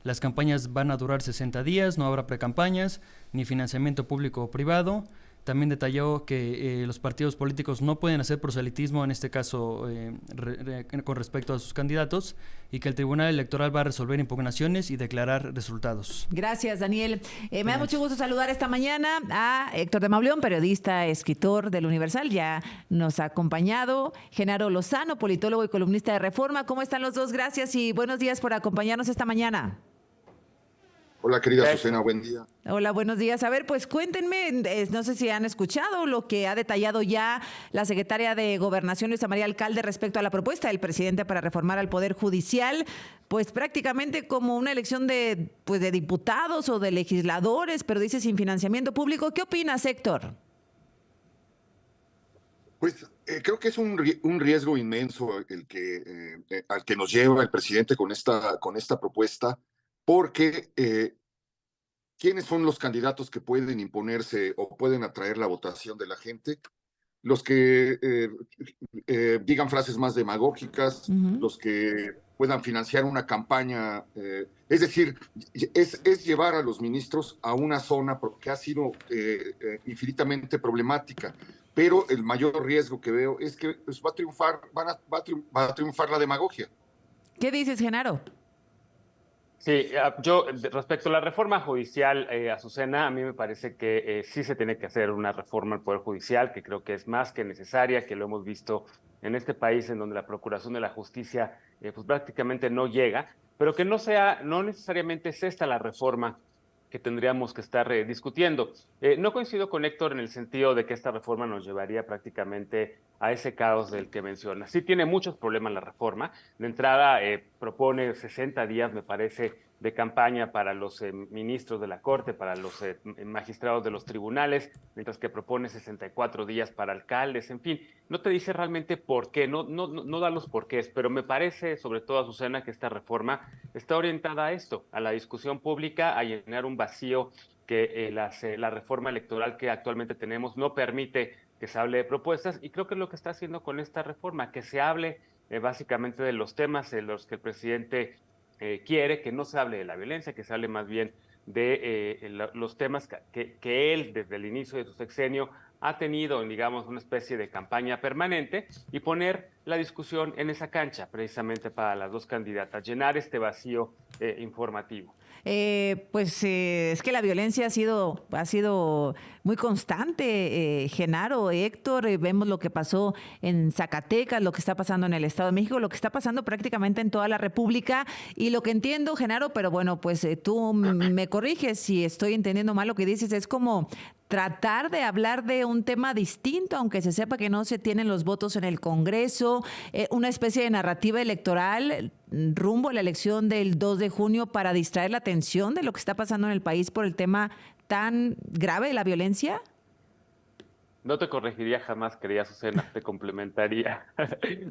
Las campañas van a durar 60 días, no habrá precampañas, ni financiamiento público o privado. También detalló que los partidos políticos no pueden hacer proselitismo, en este caso con respecto a sus candidatos, y que el Tribunal Electoral va a resolver impugnaciones y declarar resultados. Gracias, Daniel. Me da mucho gusto saludar esta mañana a Héctor de Mauleón, periodista, escritor del Universal. Ya nos ha acompañado Genaro Lozano, politólogo y columnista de Reforma. ¿Cómo están los dos? Gracias y buenos días por acompañarnos esta mañana. Hola, querida Azucena, buen día. Hola, buenos días. A ver, pues cuéntenme, no sé si han escuchado lo que ha detallado ya la secretaria de Gobernación, Luisa María Alcalde, respecto a la propuesta del presidente para reformar al Poder Judicial, pues prácticamente como una elección de diputados o de legisladores, pero dice sin financiamiento público. ¿Qué opinas, Héctor? Pues creo que es un riesgo inmenso al que nos lleva el presidente con esta propuesta, porque ¿quiénes son los candidatos que pueden imponerse o pueden atraer la votación de la gente? Los que digan frases más demagógicas, los que puedan financiar una campaña, es decir, es llevar a los ministros a una zona que ha sido infinitamente problemática, pero el mayor riesgo que veo es que pues, va a triunfar la demagogia. ¿Qué dices, Genaro? Sí, yo respecto a la reforma judicial, Azucena, a mí me parece que sí se tiene que hacer una reforma al Poder Judicial, que creo que es más que necesaria, que lo hemos visto en este país en donde la Procuración de la Justicia pues prácticamente no llega, pero que no necesariamente es esta la reforma que tendríamos que estar discutiendo. No coincido con Héctor en el sentido de que esta reforma nos llevaría prácticamente a ese caos del que menciona. Sí tiene muchos problemas la reforma. De entrada, propone 60 días, me parece, de campaña para los ministros de la Corte, para los magistrados de los tribunales, mientras que propone 64 días para alcaldes, en fin. No te dice realmente por qué, no da los porqués, pero me parece, sobre todo, Azucena, que esta reforma está orientada a esto, a la discusión pública, a llenar un vacío que la reforma electoral que actualmente tenemos no permite que se hable de propuestas, y creo que es lo que está haciendo con esta reforma, que se hable básicamente de los temas en los que el presidente quiere, que no se hable de la violencia, que se hable más bien de los temas que él desde el inicio de su sexenio ha tenido, digamos, una especie de campaña permanente, y poner la discusión en esa cancha precisamente para las dos candidatas, llenar este vacío informativo. Es que la violencia ha sido muy constante, Genaro, Héctor. Vemos lo que pasó en Zacatecas, lo que está pasando en el Estado de México, lo que está pasando prácticamente en toda la República. Y lo que entiendo, Genaro, pero bueno, pues tú me corriges si estoy entendiendo mal lo que dices, es como tratar de hablar de un tema distinto, aunque se sepa que no se tienen los votos en el Congreso, una especie de narrativa electoral rumbo a la elección del 2 de junio para distraer la atención de lo que está pasando en el país por el tema tan grave de la violencia. No te corregiría jamás, querida Azucena, te complementaría.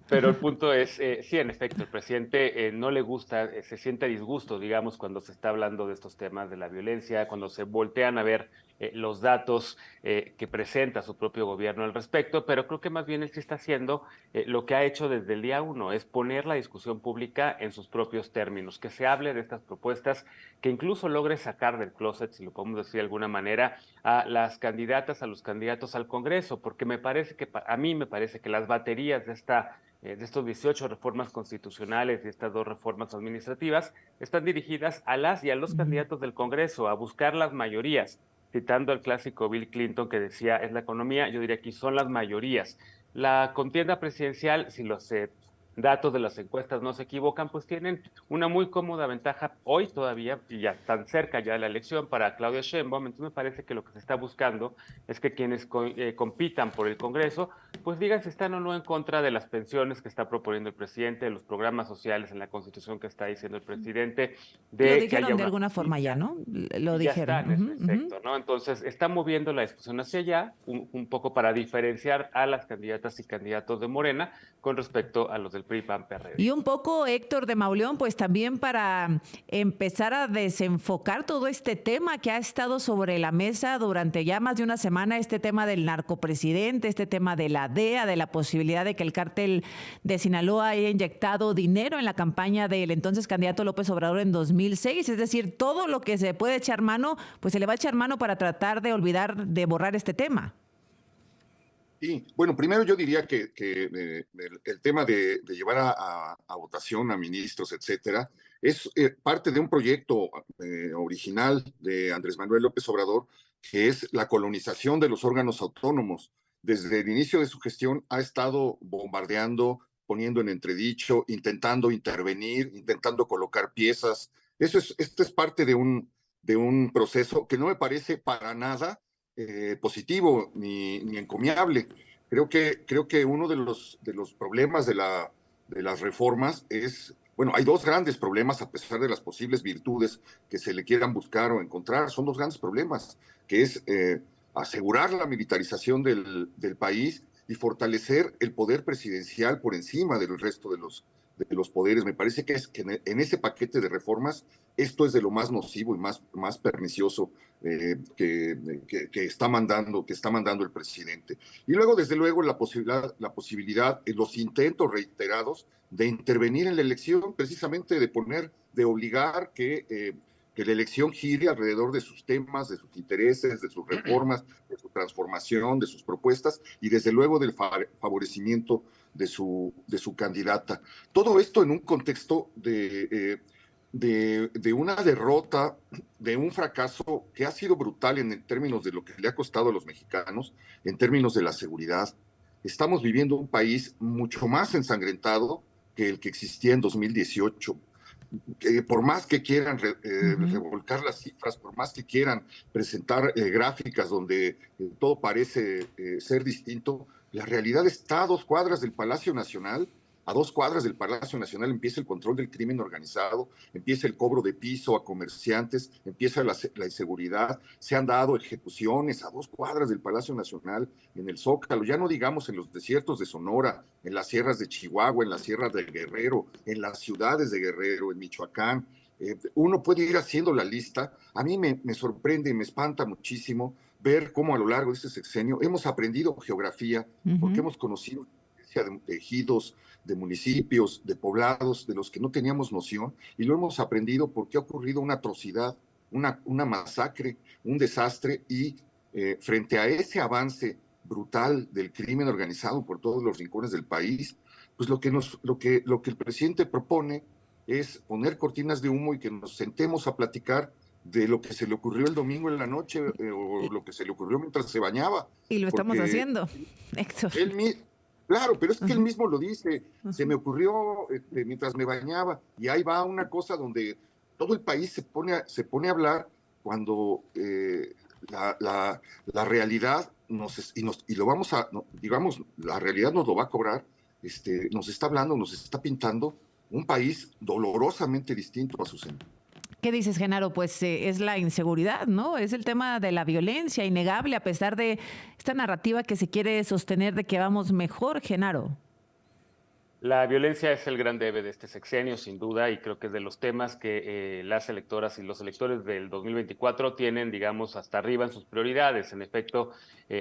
Pero el punto es, sí, en efecto, el presidente no le gusta, se siente disgusto, digamos, cuando se está hablando de estos temas de la violencia, cuando se voltean a ver los datos que presenta su propio gobierno al respecto, pero creo que más bien él sí está haciendo lo que ha hecho desde el día uno, es poner la discusión pública en sus propios términos, que se hable de estas propuestas, que incluso logre sacar del closet, si lo podemos decir de alguna manera, a las candidatas, a los candidatos al Congreso, porque a mí me parece que las baterías de estos 18 reformas constitucionales y estas 2 reformas administrativas están dirigidas a las y a los candidatos del Congreso, a buscar las mayorías. Citando al clásico Bill Clinton que decía, es la economía, yo diría aquí son las mayorías. La contienda presidencial, si los datos de las encuestas no se equivocan, pues tienen una muy cómoda ventaja hoy todavía, y ya tan cerca ya de la elección para Claudia Sheinbaum. Entonces me parece que lo que se está buscando es que quienes compitan por el Congreso, pues digan si están o no en contra de las pensiones que está proponiendo el presidente, de los programas sociales en la Constitución que está diciendo el presidente. Lo dijeron de alguna forma ya, ¿no? Lo dijeron. Ya está en ese efecto, ¿no? Entonces está moviendo la discusión hacia allá, un poco para diferenciar a las candidatas y candidatos de Morena con respecto a los del PRI, PAN, PRD. Y un poco, Héctor de Mauleón, pues también para empezar a desenfocar todo este tema que ha estado sobre la mesa durante ya más de una semana, este tema del narcopresidente, este tema de la DEA, de la posibilidad de que el cártel de Sinaloa haya inyectado dinero en la campaña del entonces candidato López Obrador en 2006. Es decir, todo lo que se puede echar mano, pues se le va a echar mano para tratar de olvidar, de borrar este tema. Sí, bueno, primero yo diría que el tema de llevar a votación a ministros, etcétera, es parte de un proyecto original de Andrés Manuel López Obrador, que es la colonización de los órganos autónomos. Desde el inicio de su gestión ha estado bombardeando, poniendo en entredicho, intentando intervenir, intentando colocar piezas. Esto es parte de un proceso que no me parece para nada positivo ni encomiable. Creo que uno de los problemas de las reformas es, bueno, hay dos grandes problemas a pesar de las posibles virtudes que se le quieran buscar o encontrar, son dos grandes problemas, que es asegurar la militarización del país y fortalecer el poder presidencial por encima del resto de los poderes. Me parece que en ese paquete de reformas esto es de lo más nocivo y más pernicioso que está mandando el presidente. Y luego, desde luego, la posibilidad, los intentos reiterados de intervenir en la elección, precisamente de obligar que la elección gire alrededor de sus temas, de sus intereses, de sus reformas, de su transformación, de sus propuestas y desde luego del favorecimiento de su candidata. Todo esto en un contexto de una derrota, de un fracaso que ha sido brutal en términos de lo que le ha costado a los mexicanos, en términos de la seguridad. Estamos viviendo un país mucho más ensangrentado que el que existía en 2018. Por más que quieran revolcar las cifras, por más que quieran presentar gráficas donde todo parece ser distinto, la realidad está a 2 cuadras del Palacio Nacional. A 2 cuadras del Palacio Nacional empieza el control del crimen organizado, empieza el cobro de piso a comerciantes, empieza la inseguridad, se han dado ejecuciones a 2 cuadras del Palacio Nacional, en el Zócalo, ya no digamos en los desiertos de Sonora, en las sierras de Chihuahua, en las sierras de Guerrero, en las ciudades de Guerrero, en Michoacán. Uno puede ir haciendo la lista. A mí me sorprende y me espanta muchísimo ver cómo a lo largo de este sexenio hemos aprendido geografía, porque hemos conocido de ejidos, de municipios, de poblados, de los que no teníamos noción, y lo hemos aprendido porque ha ocurrido una atrocidad, una masacre, un desastre, y frente a ese avance brutal del crimen organizado por todos los rincones del país, pues lo que el presidente propone es poner cortinas de humo y que nos sentemos a platicar de lo que se le ocurrió el domingo en la noche o lo que se le ocurrió mientras se bañaba. Y lo estamos haciendo, Héctor. Claro, pero es que él mismo lo dice, se me ocurrió mientras me bañaba, y ahí va una cosa donde todo el país se pone a hablar cuando la realidad lo vamos a, digamos, la realidad nos lo va a cobrar, nos está hablando, nos está pintando un país dolorosamente distinto a su centro. ¿Qué dices, Genaro? Pues es la inseguridad, ¿no? Es el tema de la violencia innegable, a pesar de esta narrativa que se quiere sostener de que vamos mejor, Genaro. La violencia es el gran debe de este sexenio, sin duda, y creo que es de los temas que las electoras y los electores del 2024 tienen, digamos, hasta arriba en sus prioridades. En efecto,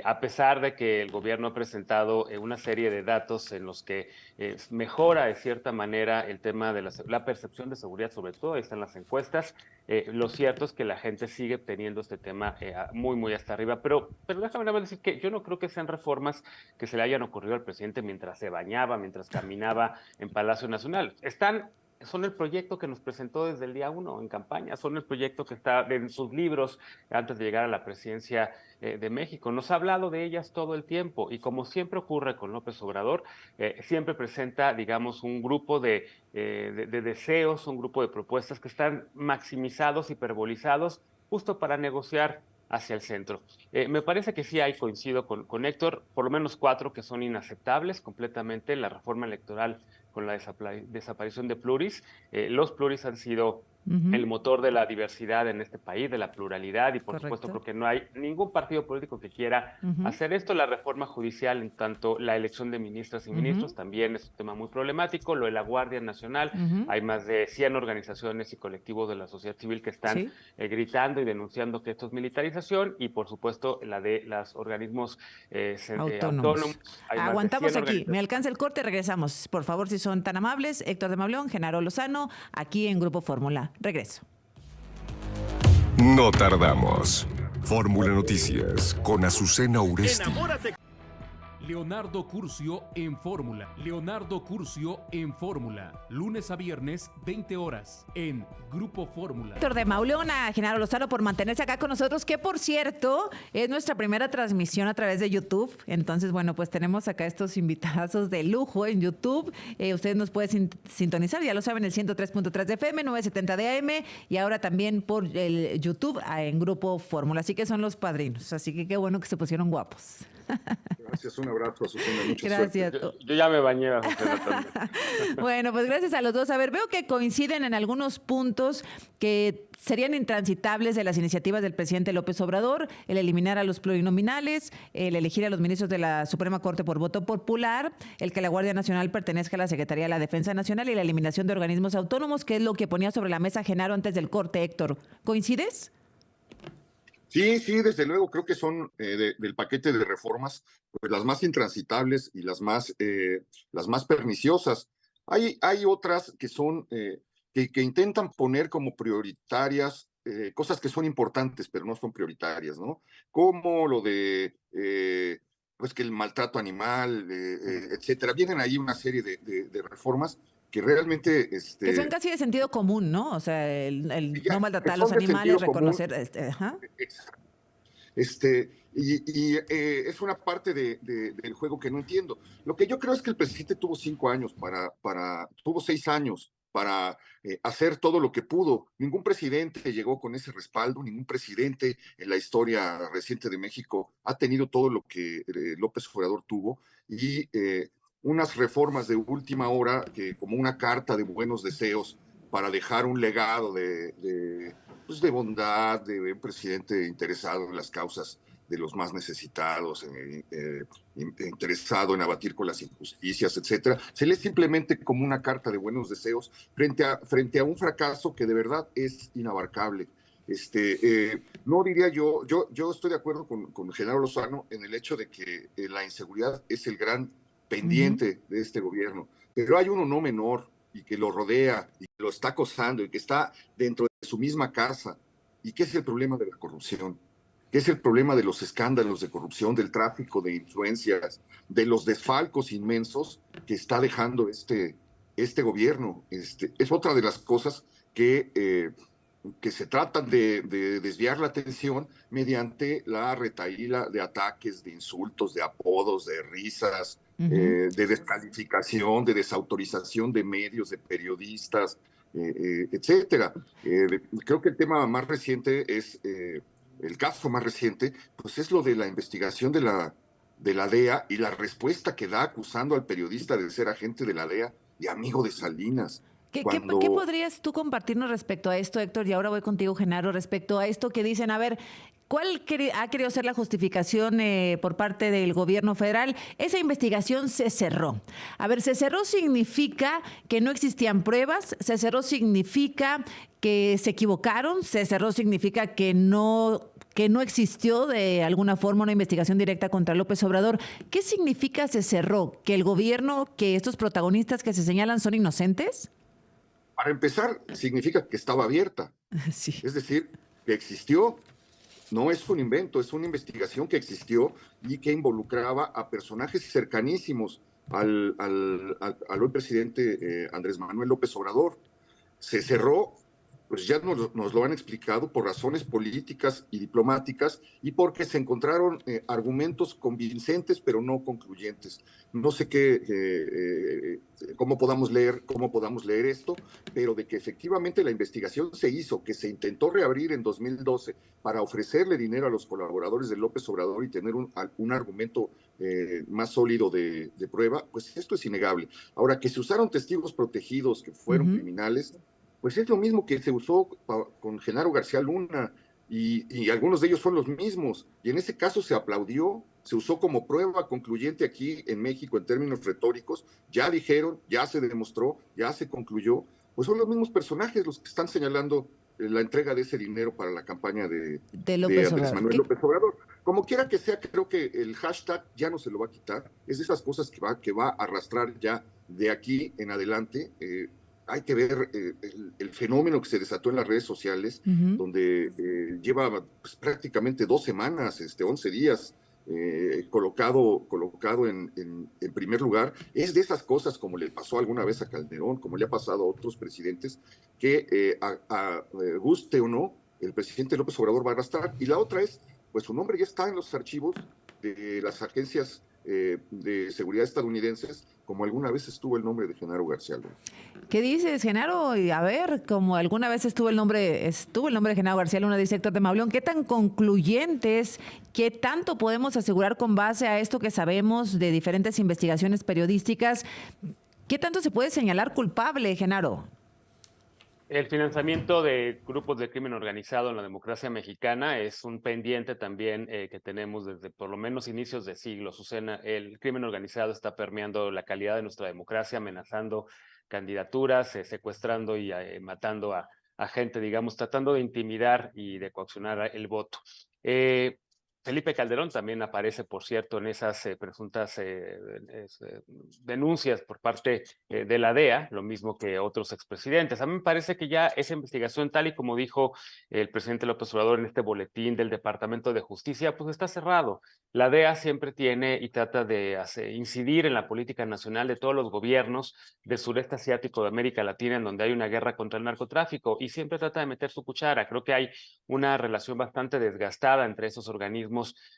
a pesar de que el gobierno ha presentado una serie de datos en los que mejora de cierta manera el tema de la percepción de seguridad, sobre todo, ahí están las encuestas, lo cierto es que la gente sigue teniendo este tema muy, muy hasta arriba. Pero déjame decir que yo no creo que sean reformas que se le hayan ocurrido al presidente mientras se bañaba, mientras caminaba en Palacio Nacional. Son el proyecto que nos presentó desde el día 1 en campaña, son el proyecto que está en sus libros antes de llegar a la presidencia de México. Nos ha hablado de ellas todo el tiempo y, como siempre ocurre con López Obrador, siempre presenta, digamos, un grupo de deseos, un grupo de propuestas que están maximizados, hiperbolizados, justo para negociar hacia el centro. Me parece que sí coincido con Héctor, por lo menos 4 que son inaceptables completamente. La reforma electoral con la desaparición de pluris. Los pluris han sido el motor de la diversidad en este país, de la pluralidad, y por supuesto creo que no hay ningún partido político que quiera hacer esto. La reforma judicial, en tanto la elección de ministras y ministros, también es un tema muy problemático. Lo de la Guardia Nacional, hay más de 100 organizaciones y colectivos de la sociedad civil que están gritando y denunciando que esto es militarización, y por supuesto la de los organismos autónomos. Aguantamos aquí, me alcanza el corte, regresamos. Por favor, si son tan amables, Héctor de Mauleón, Genaro Lozano, aquí en Grupo Fórmula. Regreso. No tardamos. Fórmula Noticias con Azucena Uresti. Enamórate. Leonardo Curcio en Fórmula. Leonardo Curcio en Fórmula. Lunes a viernes, 20 horas, en Grupo Fórmula. Héctor de Mauleón, a Genaro Lozano por mantenerse acá con nosotros, que por cierto, es nuestra primera transmisión a través de YouTube. Entonces, bueno, pues tenemos acá estos invitazos de lujo en YouTube. Ustedes nos pueden sintonizar, ya lo saben, el 103.3 de FM, 970 de AM, y ahora también por el YouTube en Grupo Fórmula. Así que son los padrinos. Así que qué bueno que se pusieron guapos. Gracias, un abrazo, Azucena. Mucha Gracias. suerte. Yo ya me bañé, Azucena, también. Bueno, pues gracias a los dos. A ver, veo que coinciden en algunos puntos que serían intransitables de las iniciativas del presidente López Obrador: el eliminar a los plurinominales, el elegir a los ministros de la Suprema Corte por voto popular, el que la Guardia Nacional pertenezca a la Secretaría de la Defensa Nacional y la eliminación de organismos autónomos, que es lo que ponía sobre la mesa Genaro antes del corte. Héctor, ¿coincides? Sí, sí, desde luego, creo que son del paquete de reformas, pues las más intransitables y las más perniciosas. Hay otras que son, que intentan poner como prioritarias cosas que son importantes, pero no son prioritarias, ¿no? Como lo de, pues que el maltrato animal, etcétera. Vienen ahí una serie de reformas que realmente... que son casi de sentido común, ¿no? O sea, el ya, no maltratar a los animales, reconocer... es una parte del juego que no entiendo. Lo que yo creo es que el presidente tuvo 5 años tuvo 6 años para hacer todo lo que pudo. Ningún presidente llegó con ese respaldo, ningún presidente en la historia reciente de México ha tenido todo lo que López Obrador tuvo, y unas reformas de última hora, que como una carta de buenos deseos para dejar un legado pues de bondad, de un presidente interesado en las causas de los más necesitados, interesado en abatir con las injusticias, etcétera. Se lee simplemente como una carta de buenos deseos frente a un fracaso que de verdad es inabarcable. No diría yo estoy de acuerdo con Genaro Lozano en el hecho de que la inseguridad es el gran pendiente de este gobierno, pero hay uno no menor y que lo rodea y que lo está acosando y que está dentro de su misma casa, y que es el problema de la corrupción, que es el problema de los escándalos de corrupción, del tráfico de influencias, de los desfalcos inmensos que está dejando este gobierno. Es otra de las cosas que se tratan de desviar la atención mediante la retahíla de ataques, de insultos, de apodos, de risas, de descalificación, de desautorización de medios, de periodistas, etcétera. Creo que el tema más reciente es, el caso más reciente, pues es lo de la investigación de la DEA y la respuesta que da acusando al periodista de ser agente de la DEA y amigo de Salinas. ¿Qué podrías tú compartirnos respecto a esto, Héctor? Y ahora voy contigo, Genaro, respecto a esto que dicen, a ver, ¿cuál ha querido ser la justificación por parte del gobierno federal? Esa investigación se cerró. A ver, se cerró significa que no existían pruebas, se cerró significa que se equivocaron, se cerró significa que no existió de alguna forma una investigación directa contra López Obrador. ¿Qué significa se cerró? ¿Que el gobierno, que estos protagonistas que se señalan son inocentes? Para empezar, significa que estaba abierta. Sí. Es decir, que existió. No es un invento, es una investigación que existió y que involucraba a personajes cercanísimos al hoy presidente Andrés Manuel López Obrador. Se cerró, pues ya nos lo han explicado, por razones políticas y diplomáticas, y porque se encontraron argumentos convincentes pero no concluyentes. No sé cómo podamos leer esto, pero de que efectivamente la investigación se hizo, que se intentó reabrir en 2012 para ofrecerle dinero a los colaboradores de López Obrador y tener un argumento más sólido de prueba, pues esto es innegable. Ahora, que se usaron testigos protegidos que fueron criminales, pues es lo mismo que se usó con Genaro García Luna, y algunos de ellos son los mismos, y en ese caso se aplaudió, se usó como prueba concluyente aquí en México en términos retóricos, ya dijeron, ya se demostró, ya se concluyó, pues son los mismos personajes los que están señalando la entrega de ese dinero para la campaña de López Andrés Obrador. Manuel López Obrador. Como quiera que sea, creo que el hashtag ya no se lo va a quitar, es de esas cosas que va a arrastrar ya de aquí en adelante. Hay que ver el fenómeno que se desató en las redes sociales, donde lleva pues, prácticamente 2 semanas, 11 días, colocado en primer lugar. Es de esas cosas, como le pasó alguna vez a Calderón, como le ha pasado a otros presidentes, que guste o no, el presidente López Obrador va a arrastrar. Y la otra es, pues su nombre ya está en los archivos de las agencias de seguridad estadounidenses, como alguna vez estuvo el nombre de Genaro García Luna. ¿Qué dices, Genaro? Y a ver, como alguna vez estuvo el nombre de Genaro García Luna, dice Héctor de Mauleón, ¿qué tan concluyentes, qué tanto podemos asegurar con base a esto que sabemos de diferentes investigaciones periodísticas? ¿Qué tanto se puede señalar culpable, Genaro? El financiamiento de grupos de crimen organizado en la democracia mexicana es un pendiente también que tenemos desde por lo menos inicios de siglo. Azucena, el crimen organizado está permeando la calidad de nuestra democracia, amenazando candidaturas, secuestrando y matando a gente, digamos, tratando de intimidar y de coaccionar Felipe Calderón también aparece, por cierto, en esas presuntas denuncias por parte de la DEA, lo mismo que otros expresidentes. A mí me parece que ya esa investigación, tal y como dijo el presidente López Obrador en este boletín del Departamento de Justicia, pues está cerrado. La DEA siempre tiene y trata de incidir en la política nacional de todos los gobiernos del sureste asiático de América Latina, en donde hay una guerra contra el narcotráfico, y siempre trata de meter su cuchara. Creo que hay una relación bastante desgastada entre esos organismos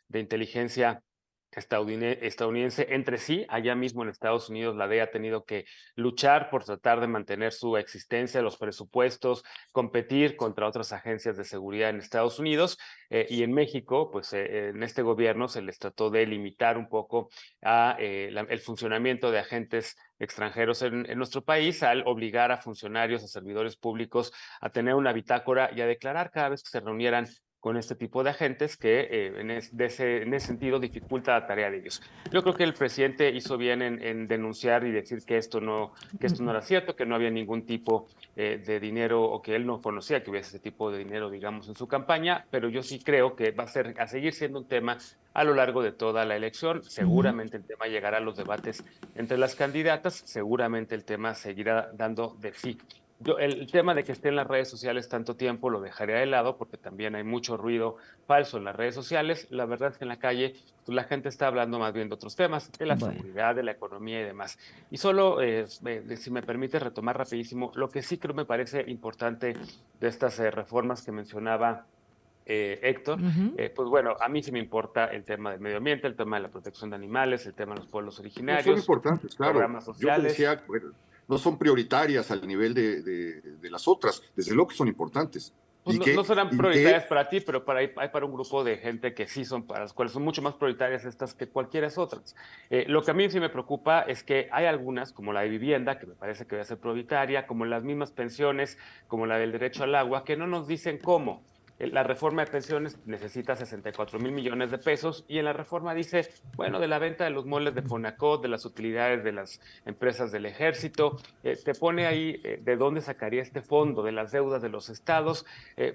de inteligencia estadounidense entre sí. Allá mismo en Estados Unidos la DEA ha tenido que luchar por tratar de mantener su existencia, los presupuestos, competir contra otras agencias de seguridad en Estados Unidos, y en México, pues en este gobierno se les trató de limitar un poco el funcionamiento de agentes extranjeros en nuestro país, al obligar a funcionarios, a servidores públicos a tener una bitácora y a declarar cada vez que se reunieran con este tipo de agentes, que en ese sentido dificulta la tarea de ellos. Yo creo que el presidente hizo bien en denunciar y decir que esto no era cierto, que no había ningún tipo de dinero, o que él no conocía que hubiese ese tipo de dinero, digamos, en su campaña, pero yo sí creo que va a seguir siendo un tema a lo largo de toda la elección. Seguramente el tema llegará a los debates entre las candidatas, seguramente el tema seguirá dando de sí. El tema de que esté en las redes sociales tanto tiempo lo dejaré de lado, porque también hay mucho ruido falso en las redes sociales. La verdad es que en la calle pues, la gente está hablando más bien de otros temas, de la seguridad, de la economía y demás. Y solo, si me permite retomar rapidísimo, lo que sí creo me parece importante de estas reformas que mencionaba Héctor, pues bueno, a mí sí me importa el tema del medio ambiente, el tema de la protección de animales, el tema de los pueblos originarios. Son importantes, claro. Programas sociales. Yo decía, bueno, no son prioritarias al nivel de las otras, desde luego que son importantes. Pues no serán prioritarias para ti, pero hay para un grupo de gente que sí son, para las cuales son mucho más prioritarias estas que cualquiera otras. Lo que a mí sí me preocupa es que hay algunas, como la de vivienda, que me parece que debe ser prioritaria, como las mismas pensiones, como la del derecho al agua, que no nos dicen cómo. La reforma de pensiones necesita 64,000 millones de pesos, y en la reforma dice, bueno, de la venta de los moles de Fonacot, de las utilidades de las empresas del ejército, te pone ahí de dónde sacaría este fondo, de las deudas de los estados,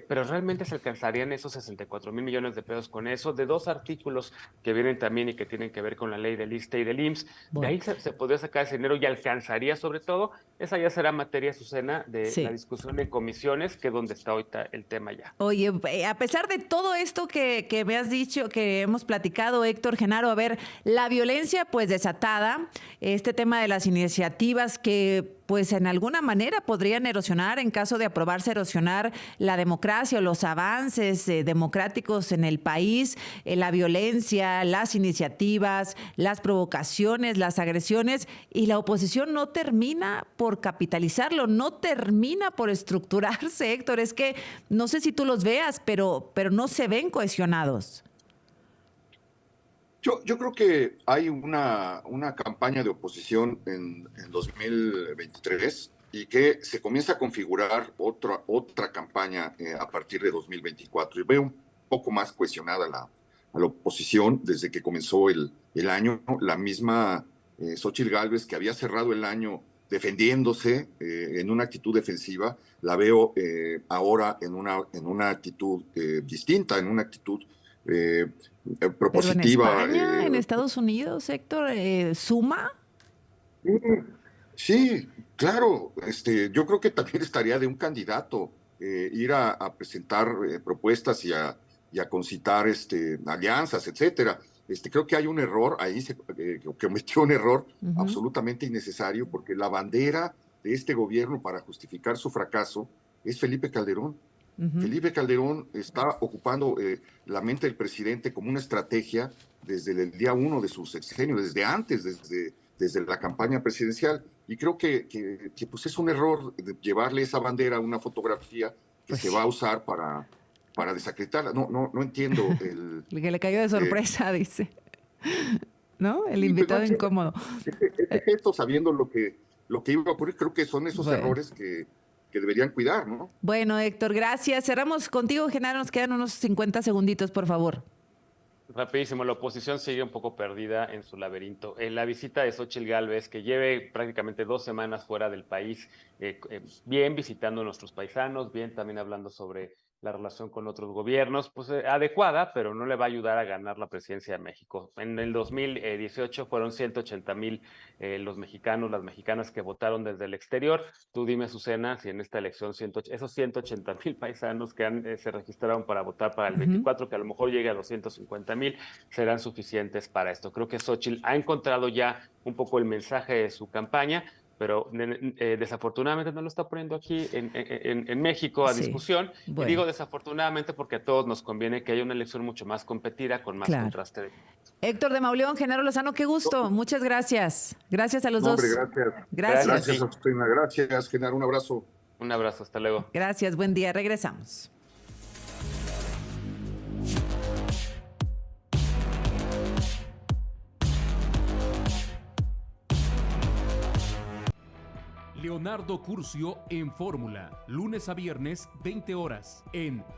pero realmente se alcanzarían esos 64,000 millones de pesos con eso, de 2 artículos que vienen también y que tienen que ver con la ley del ISSSTE y del IMSS. De ahí se podría sacar ese dinero y alcanzaría, sobre todo. Esa ya será materia, Azucena, de la discusión en comisiones, que es donde está ahorita el tema ya. Oye, a pesar de todo esto que me has dicho, que hemos platicado, Héctor, Genaro, a ver, la violencia pues desatada, este tema de las iniciativas que pues en alguna manera podrían erosionar, en caso de aprobarse, erosionar la democracia o los avances democráticos en el país, la violencia, las iniciativas, las provocaciones, las agresiones, y la oposición no termina por capitalizarlo, no termina por estructurarse, Héctor. Es que no sé si tú los veas, pero no se ven cohesionados. Yo creo que hay una campaña de oposición en 2023 y que se comienza a configurar otra campaña a partir de 2024. Y veo un poco más cuestionada a la oposición desde que comenzó el año. La misma Xóchitl Gálvez, que había cerrado el año defendiéndose en una actitud defensiva, la veo ahora en una actitud distinta, en una actitud propositiva. ¿Pero en España, en Estados Unidos, Héctor, suma? Sí, claro. Yo creo que también estaría de un candidato ir a presentar propuestas y a concitar alianzas, etcétera. Creo que hay un error ahí, que cometió un error absolutamente innecesario, porque la bandera de este gobierno para justificar su fracaso es Felipe Calderón. Felipe Calderón está ocupando la mente del presidente como una estrategia desde el día 1 de su sexenio, desde antes, desde la campaña presidencial. Y creo que pues es un error llevarle esa bandera a una fotografía que se va a usar para desacreditarla. No entiendo el que le cayó de sorpresa, dice. ¿No? El invitado incómodo. Esto, sabiendo lo que iba a ocurrir, creo que son esos errores que deberían cuidar, ¿no? Bueno, Héctor, gracias. Cerramos contigo, Genaro. Nos quedan unos 50 segunditos, por favor. Rapidísimo, la oposición sigue un poco perdida en su laberinto. La visita de Xóchitl Gálvez, que lleve prácticamente 2 semanas fuera del país, bien visitando a nuestros paisanos, bien también hablando sobre la relación con otros gobiernos, pues adecuada, pero no le va a ayudar a ganar la presidencia de México. En el 2018 fueron 180,000 los mexicanos, las mexicanas que votaron desde el exterior. Tú dime, Azucena, si en esta elección esos 180,000 paisanos que se registraron para votar para el 24, que a lo mejor llegue a 250,000, serán suficientes para esto. Creo que Xóchitl ha encontrado ya un poco el mensaje de su campaña, pero desafortunadamente no lo está poniendo aquí en México a discusión. Bueno. Y digo desafortunadamente porque a todos nos conviene que haya una elección mucho más competida, con más contraste. Héctor de Mauleón, Genaro Lozano, qué gusto. Muchas gracias. Gracias a los dos. Gracias. Gracias, Azucena. Gracias, Genaro. Un abrazo. Un abrazo, hasta luego. Gracias, buen día. Regresamos. Leonardo Curcio en Fórmula, lunes a viernes, 20 horas, en